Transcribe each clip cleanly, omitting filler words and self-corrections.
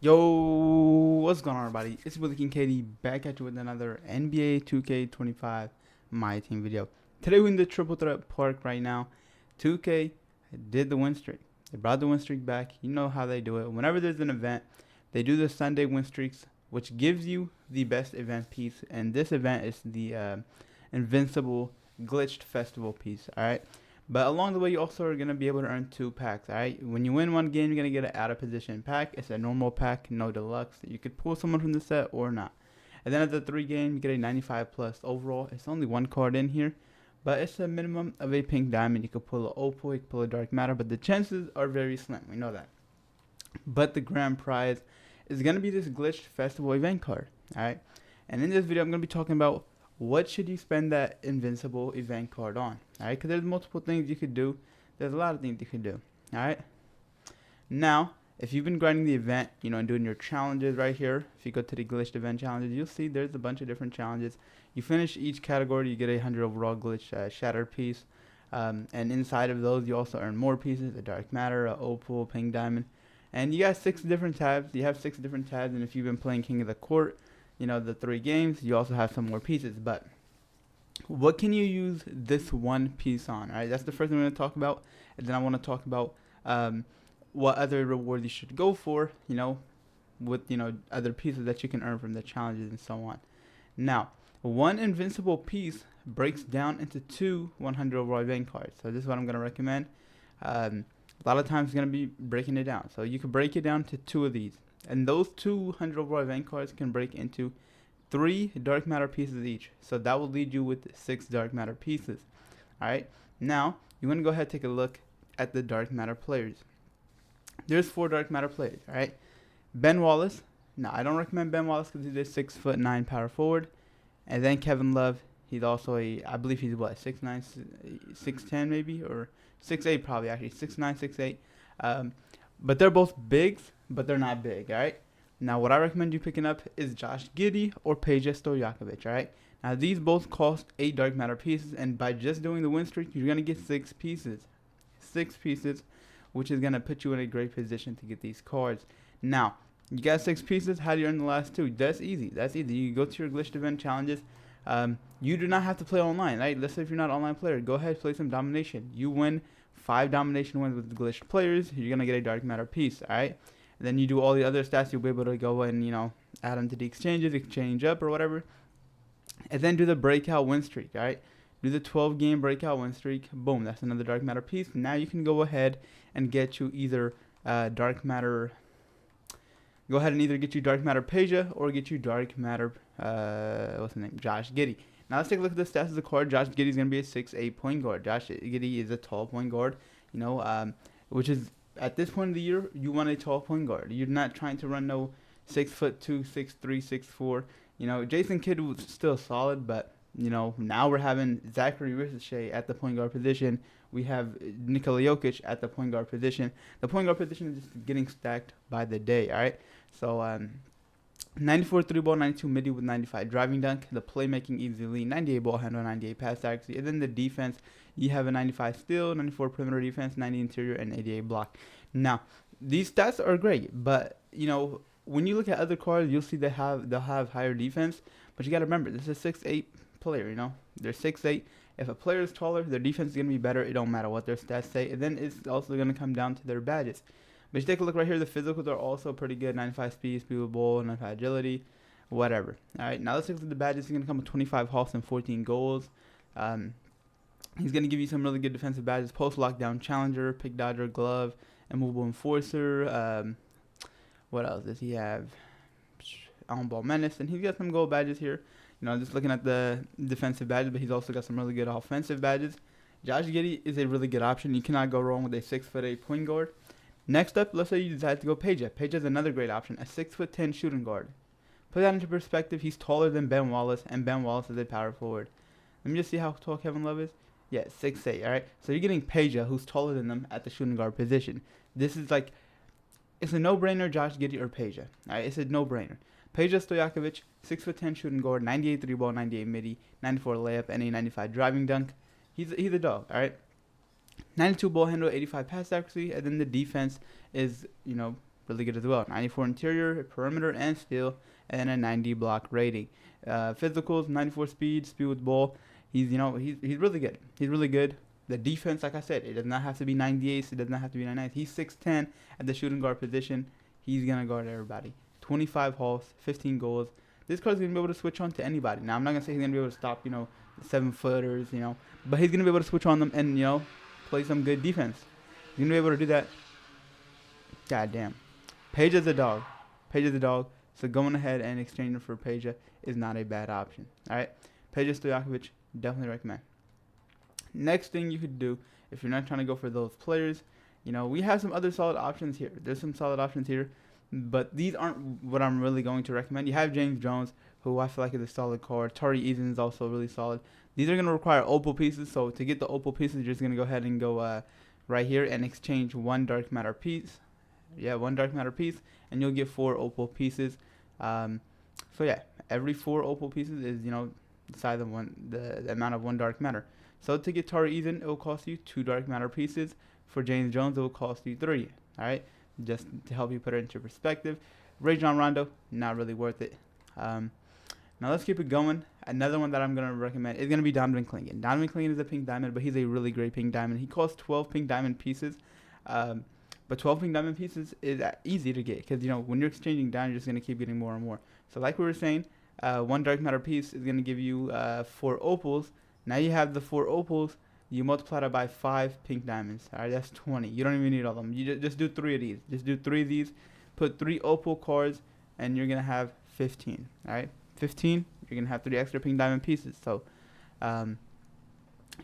Yo, what's going on, everybody? It's Willie King KD back at you with another NBA 2K25 My Team video. Today we're in the Triple Threat Park right now. 2K did the win streak. They brought the win streak back. You know how they do it. Whenever there's an event, they do the Sunday win streaks, which gives you the best event piece. And this event is the Invincible Glitched Festival piece. All right. But along the way, you also are going to be able to earn 2 packs, alright? When you win one game, you're going to get an out-of-position pack. It's a normal pack, no deluxe. You could pull someone from the set or not. And then at the 3 game, you get a 95 plus overall. It's only one card in here, but it's a minimum of a pink diamond. You could pull an opal, you could pull a dark matter, but the chances are very slim. We know that. But the grand prize is going to be this glitched festival event card, alright? And in this video, I'm going to be talking about what should you spend that Invincible event card on, alright? Because there's multiple things you could do. There's a lot of things you could do, alright? Now, if you've been grinding the event, and doing your challenges right here, if you go to the glitched event challenges, you'll see there's a bunch of different challenges. You finish each category, you get a 100 overall glitch shattered piece. And inside of those, you also earn more pieces, a dark matter, a opal, pink diamond. And you got 6 different tabs. You have 6 different tabs, and if you've been playing King of the Court, the 3 games, you also have some more pieces. But what can you use this one piece on? All right, that's the first thing I'm going to talk about. And then I want to talk about what other rewards you should go for, with, other pieces that you can earn from the challenges and so on. Now, one Invincible piece breaks down into 2 100 overall event cards. So this is what I'm going to recommend. A lot of times it's going to be breaking it down. So you can break it down to 2 of these. And those 200 overall event cards can break into 3 dark matter pieces each. So that will lead you with 6 dark matter pieces. Alright, now you want to go ahead and take a look at the dark matter players. There's 4 dark matter players. Alright, Ben Wallace. Now I don't recommend Ben Wallace because he's a 6'9" power forward. And then Kevin Love. He's also I believe he's what, 6'9", 6'10" maybe, or 6'8" probably actually, 6'9", 6'8". But they're both bigs, but they're not big, alright? Now, what I recommend you picking up is Josh Giddey or Peja Stojakovic, alright? Now, these both cost 8 dark matter pieces, and by just doing the win streak, you're going to get 6 pieces. 6 pieces, which is going to put you in a great position to get these cards. Now, you got 6 pieces. How do you earn the last 2? That's easy. That's easy. You go to your glitched event challenges. You do not have to play online, right? Let's say if you're not an online player, go ahead, play some domination. You win 5 domination wins with the glitched players, you're going to get a dark matter piece, alright? And then you do all the other stats, you'll be able to go and, add them to the exchanges, exchange up or whatever. And then do the breakout win streak, alright? Do the 12 game breakout win streak. Boom, that's another dark matter piece. Now you can go ahead and get you either dark matter. Go ahead and either get you dark matter Peja or get you dark matter, what's his name? Josh Giddey. Now let's take a look at the stats of the card. Josh Giddey is going to be a 6'8" point guard. Josh Giddey is a tall point guard, which is, at this point of the year, you want a tall point guard. You're not trying to run no 6'2", 6'3", 6'4". Jason Kidd was still solid, but, now we're having Zachary Ricochet at the point guard position. We have Nikola Jokic at the point guard position. The point guard position is just getting stacked by the day, all right? So, 94 3 ball, 92 midi with 95 driving dunk. The playmaking easily 98 ball handle, 98 pass accuracy. And then the defense, you have a 95 steal, 94 perimeter defense, 90 interior, and 88 block. Now, these stats are great, but when you look at other cards, you'll see they'll have higher defense. But you got to remember, this is a 6'8" player. They're 6'8". If a player is taller, their defense is gonna be better. It don't matter what their stats say. And then it's also gonna come down to their badges. But you take a look right here, the physicals are also pretty good. 95 speed, speed with ball, 95 agility, whatever. Alright, now let's look at the badges. He's going to come with 25 hauls and 14 goals. He's going to give you some really good defensive badges. Post lockdown challenger, pick dodger, glove, immovable enforcer. What else does he have? On ball menace. And he's got some gold badges here. Just looking at the defensive badges, but he's also got some really good offensive badges. Josh Giddey is a really good option. You cannot go wrong with a 6'8" point guard. Next up, let's say you decide to go Peja. Peja is another great option, a 6'10" shooting guard. Put that into perspective, he's taller than Ben Wallace, and Ben Wallace is a power forward. Let me just see how tall Kevin Love is. Yeah, 6'8", alright? So you're getting Peja, who's taller than them at the shooting guard position. This is like, it's a no-brainer, Josh Giddey or Peja. Alright, it's a no-brainer. Peja Stojakovic, 6'10" shooting guard, 98 3 ball, 98 midi, 94 layup, and a 95 driving dunk. He's a dog, alright? 92 ball handle, 85 pass accuracy, and then the defense is, really good as well. 94 interior, perimeter, and steal, and a 90 block rating. Physicals, 94 speed with ball. He's really good. He's really good. The defense, like I said, it does not have to be 98. It does not have to be 99. He's 6'10" at the shooting guard position. He's gonna guard everybody. 25 hauls, 15 goals. This card's gonna be able to switch on to anybody. Now I'm not gonna say he's gonna be able to stop 7-footers, but he's gonna be able to switch on them and play some good defense. He's gonna be able to do that. God damn. Peja is a dog. Peja is a dog. So going ahead and exchanging for Peja is not a bad option. All right. Peja Stojakovic, definitely recommend. Next thing you could do if you're not trying to go for those players, we have some other solid options here. There's some solid options here, but these aren't what I'm really going to recommend. You have James Jones, who I feel like is a solid card. Tari Eason is also really solid. These are going to require opal pieces, so to get the opal pieces, you're just going to go ahead and go right here and exchange one dark matter piece. Yeah, one dark matter piece, and you'll get 4 opal pieces. So yeah, every 4 opal pieces is the size of the amount of one dark matter. So to get Tari Eason, it will cost you 2 dark matter pieces. For James Jones, it will cost you 3. All right, just to help you put it into perspective. Rajon Rondo, not really worth it. Now let's keep it going. Another one that I'm going to recommend is going to be Donovan Clingan. Donovan Clingan is a pink diamond, but he's a really great pink diamond. He costs 12 pink diamond pieces. But 12 pink diamond pieces is easy to get because, when you're exchanging down, you're just going to keep getting more and more. So like we were saying, one dark matter piece is going to give you 4 opals. Now you have the 4 opals. You multiply that by 5 pink diamonds. All right, that's 20. You don't even need all of them. You just do 3 of these. Just do 3 of these. Put 3 opal cards, and you're going to have 15. All right, 15. You're going to have 3 extra pink diamond pieces. So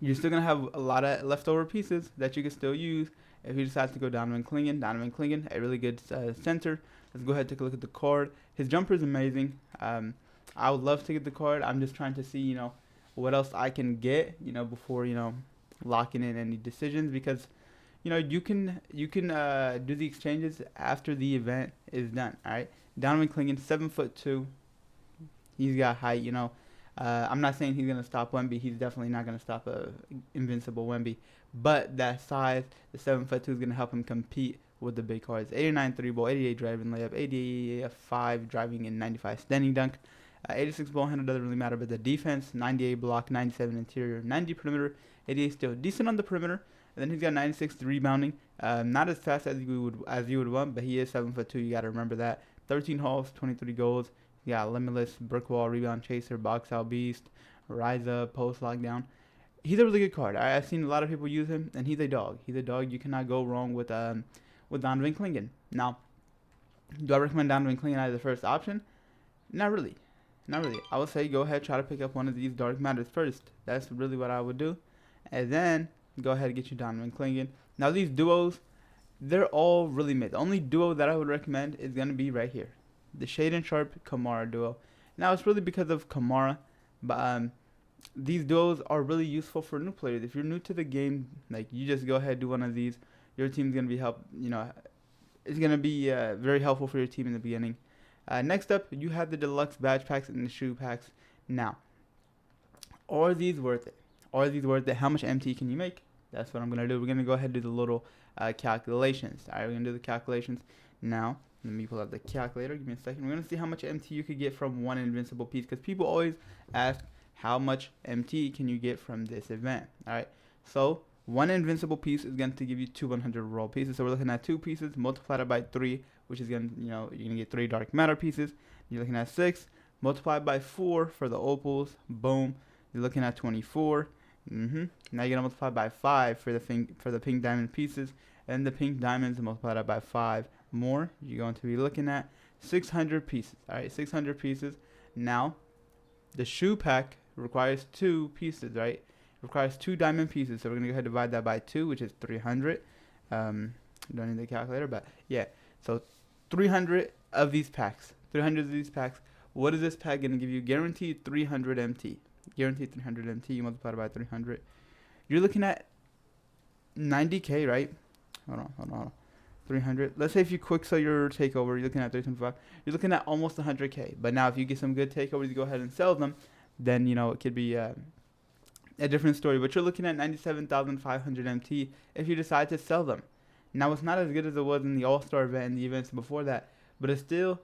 you're still going to have a lot of leftover pieces that you can still use if you decide to go Donovan Clingan. Donovan Clingan, a really good center. Let's go ahead and take a look at the card. His jumper is amazing. I would love to get the card. I'm just trying to see, what else I can get, before, locking in any decisions, because, you can do the exchanges after the event is done. All right. Donovan Clingan, 7'2". He's got height, I'm not saying he's going to stop Wemby. He's definitely not going to stop a invincible Wemby. But that size, the 7'2", is going to help him compete with the big cards. 89 3-ball, 88 driving layup, 85 driving and 95 standing dunk. 86 ball handle doesn't really matter, but the defense, 98 block, 97 interior, 90 perimeter, 88 still decent on the perimeter. And then he's got 96 rebounding. Not as fast as you would want, but he is 7'2". You got to remember that. 13 hauls, 23 goals. Yeah, limitless, brick wall, rebound chaser, box out beast, rise up, post lockdown. He's a really good card. I've seen a lot of people use him, and he's a dog. He's a dog. You cannot go wrong with Donovan Clingan. Now, do I recommend Donovan Clingan as the first option? Not really. Not really. I would say go ahead, try to pick up one of these dark matters first. That's really what I would do. And then go ahead and get you Donovan Clingan. Now, these duos, they're all really mid. The only duo that I would recommend is going to be right here. The Shaedon Sharpe Kamara duo. Now, it's really because of Kamara, but these duos are really useful for new players. If you're new to the game, you just go ahead, do one of these. Your team's going to be it's going to be very helpful for your team in the beginning. Next up, you have the deluxe badge packs and the shoe packs. Now, are these worth it? Are these worth it? How much MT can you make? That's what I'm going to do. We're going to go ahead and do the little calculations. All right, we're going to do the calculations now. Let me pull out the calculator. Give me a second. We're going to see how much MT you could get from one invincible piece, because people always ask how much MT can you get from this event. All right, so one invincible piece is going to give you 2 100 raw pieces. So we're looking at 2 pieces multiplied by 3, which is going to, you're going to get 3 dark matter pieces. You're looking at 6 multiplied by 4 for the opals. Boom. You're looking at 24. Now you're going to multiply by 5 for the pink diamond pieces. And the pink diamonds multiplied by 5 more. You're going to be looking at 600 pieces. All right, 600 pieces. Now, the shoe pack requires 2 pieces, right? It requires 2 diamond pieces. So we're going to go ahead and divide that by 2, which is 300. Don't need the calculator, but yeah. So 300 of these packs. 300 of these packs. What is this pack going to give you? Guaranteed 300 MT. Guaranteed 300 MT. You multiply it by 300. You're looking at 90K, right? Hold on. 300. Let's say if you quick sell your takeover, you're looking at 325. You're looking at almost 100K. But now if you get some good takeovers, you go ahead and sell them, then, it could be a different story. But you're looking at 97,500 MT if you decide to sell them. Now it's not as good as it was in the All-Star event and the events before that, but it's still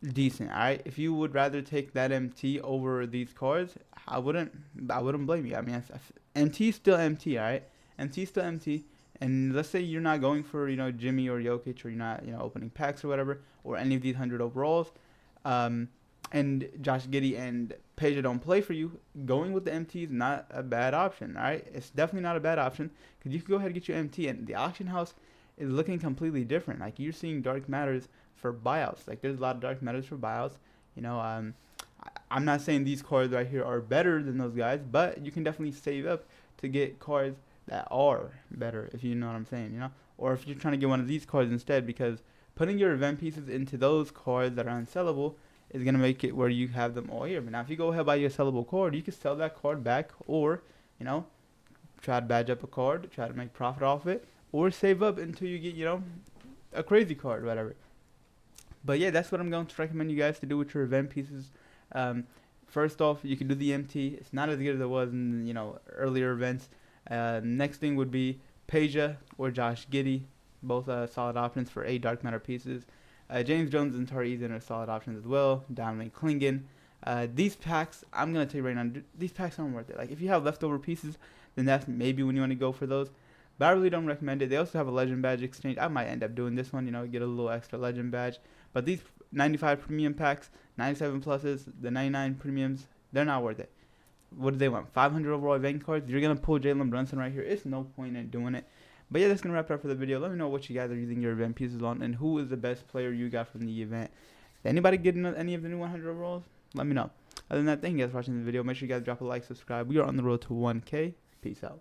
decent. All right, if you would rather take that MT over these cards, I wouldn't blame you. I mean, MT still MT. All right, MT still MT. And let's say you're not going for Jimmy or Jokic, or you're not opening packs or whatever, or any of these 100 overalls, and Josh Giddey and Peja don't play for you. Going with the MT is not a bad option. All right, it's definitely not a bad option because you can go ahead and get your MT, and the auction house is looking completely different. Like, you're seeing dark matters for buyouts. Like, there's a lot of dark matters for buyouts. I'm not saying these cards right here are better than those guys, but you can definitely save up to get cards that are better, if you know what I'm saying, or if you're trying to get one of these cards instead, because putting your event pieces into those cards that are unsellable is going to make it where you have them all year. But now if you go ahead and buy your sellable card, you can sell that card back, or try to badge up a card, try to make profit off it, or save up until you get a crazy card, whatever. But yeah, that's what I'm going to recommend you guys to do with your event pieces. First off, you can do the MT. It's not as good as it was in earlier events. Next thing would be Peja or Josh Giddey, both solid options for 8 dark matter pieces. James Jones and Tari Eason are solid options as well. Donovan Clingan. These packs, I'm gonna tell you right now, these packs aren't worth it. Like, if you have leftover pieces, then that's maybe when you want to go for those. But I really don't recommend it. They also have a legend badge exchange. I might end up doing this one, get a little extra legend badge. But these 95 premium packs, 97 pluses, the 99 premiums, they're not worth it. What do they want? 500 overall event cards? You're going to pull Jalen Brunson right here. It's no point in doing it. But yeah, that's going to wrap it up for the video. Let me know what you guys are using your event pieces on, and who is the best player you got from the event. Did anybody get any of the new 100 overalls? Let me know. Other than that, thank you guys for watching the video. Make sure you guys drop a like, subscribe. We are on the road to 1K. Peace out.